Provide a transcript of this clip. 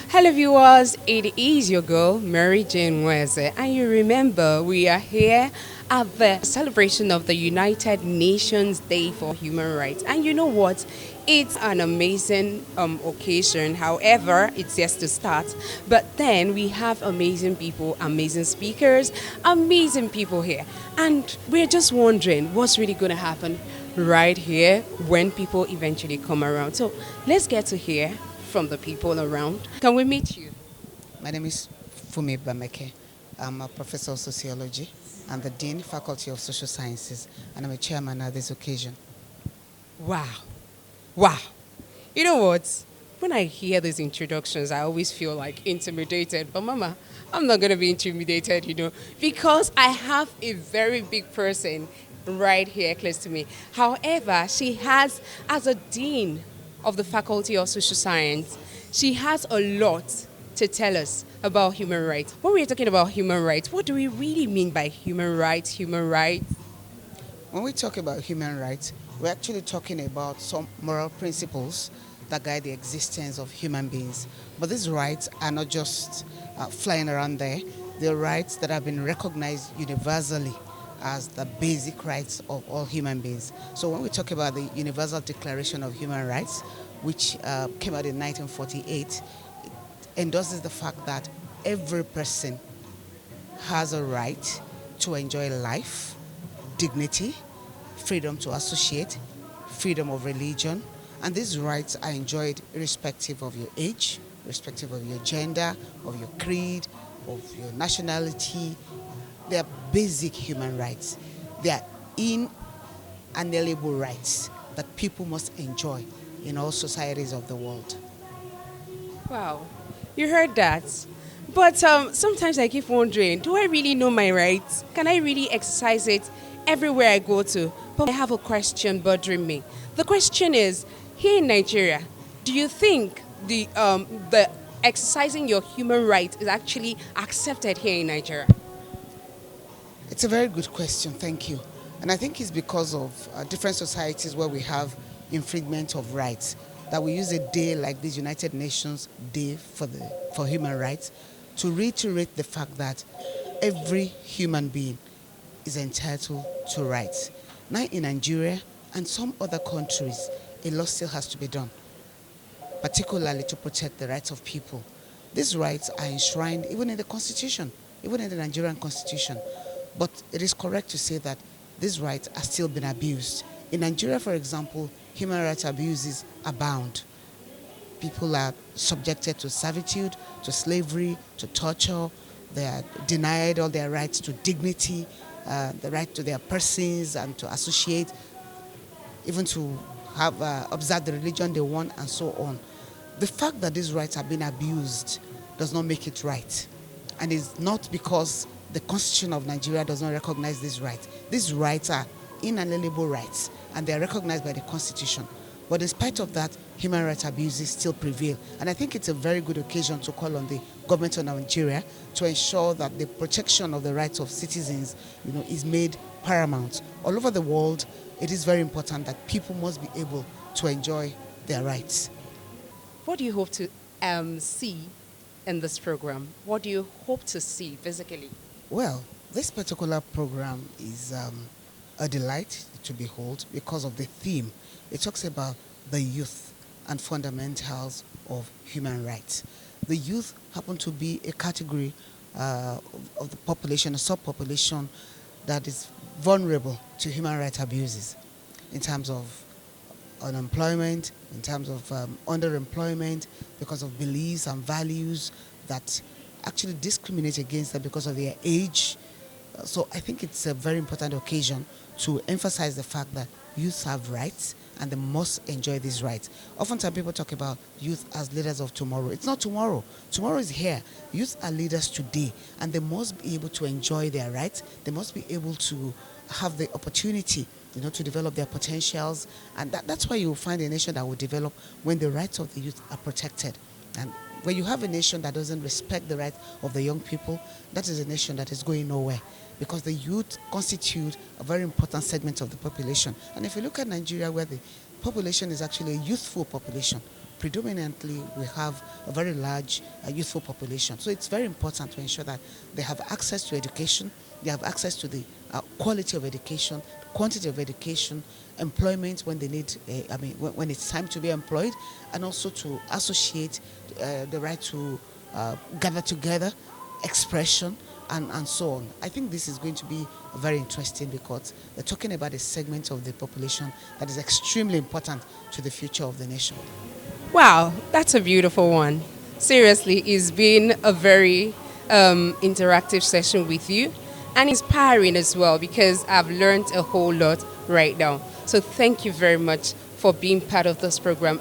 Hello viewers, it is your girl Mary Jane Weze, and you remember we are here at the celebration of the United Nations Day for Human Rights. And you know what? It's an amazing occasion. However, it's yet to start. But then we have amazing people, amazing speakers, amazing people here. And we're just wondering what's really going to happen right here when people eventually come around. So let's get to hear from the people around. Can we meet you? My name is Bammeke. I'm a professor of sociology and the Dean, Faculty of Social Sciences, and I'm a chairman at this occasion. Wow. Wow. You know what? When I hear these introductions, I always feel like intimidated. But Mama, I'm not going to be intimidated, because I have a very big person right here close to me. However, she has, as a dean of the Faculty of Social Science, she has a lot to tell us about human rights. When we're talking about human rights, what do we really mean by human rights? Human rights? When we talk about human rights, we're actually talking about some moral principles that guide the existence of human beings. But these rights are not just flying around there. They're rights that have been recognized universally as the basic rights of all human beings. So when we talk about the Universal Declaration of Human Rights, which came out in 1948, it endorses the fact that every person has a right to enjoy life, dignity, freedom to associate, freedom of religion, and these rights are enjoyed irrespective of your age, irrespective of your gender, of your creed, of your nationality. They are basic human rights. They are inalienable rights that people must enjoy in all societies of the world. Wow, you heard that. But sometimes I keep wondering, do I really know my rights? Can I really exercise it everywhere I go to? But I have a question bothering me. The question is, here in Nigeria, do you think the exercising your human rights is actually accepted here in Nigeria? It's a very good question, thank you. And I think it's because of different societies where we have infringement of rights that we use a day like this United Nations Day for Human Rights to reiterate the fact that every human being is entitled to rights. Now in Nigeria and some other countries, a lot still has to be done, particularly to protect the rights of people. These rights are enshrined even in the Constitution, even in the Nigerian Constitution. But it is correct to say that these rights are still being abused. In Nigeria, for example, human rights abuses abound. People are subjected to servitude, to slavery, to torture. They are denied all their rights to dignity, the right to their persons and to associate, even to have observe the religion they want and so on. The fact that these rights are being abused does not make it right. And it's not because the Constitution of Nigeria does not recognize these rights. These rights are inalienable rights and they are recognized by the Constitution. But in spite of that, human rights abuses still prevail. And I think it's a very good occasion to call on the government of Nigeria to ensure that the protection of the rights of citizens, is made paramount. All over the world, it is very important that people must be able to enjoy their rights. What do you hope to see in this program? What do you hope to see physically? Well, this particular program is a delight to behold because of the theme. It talks about the youth and fundamentals of human rights. The youth happen to be a category of the population, a subpopulation that is vulnerable to human rights abuses in terms of unemployment, in terms of underemployment, because of beliefs and values that actually discriminate against them because of their age. So I think it's a very important occasion to emphasize the fact that youth have rights and they must enjoy these rights. Oftentimes people talk about youth as leaders of tomorrow. It's not tomorrow. Tomorrow is here. Youth are leaders today and they must be able to enjoy their rights. They must be able to have the opportunity to develop their potentials. And that's why you will find a nation that will develop when the rights of the youth are protected. And when you have a nation that doesn't respect the rights of the young people, that is a nation that is going nowhere because the youth constitute a very important segment of the population. And if you look at Nigeria, where the population is actually a youthful population, predominantly we have a very large youthful population. So it's very important to ensure that they have access to education, they have access to the quality of education, quantity of education, employment when they need, when it's time to be employed, and also to associate the right to gather together, expression, and so on. I think this is going to be very interesting because they're talking about a segment of the population that is extremely important to the future of the nation. Wow, that's a beautiful one. Seriously, it's been a very interactive session with you and inspiring as well because I've learned a whole lot right now. So thank you very much for being part of this program.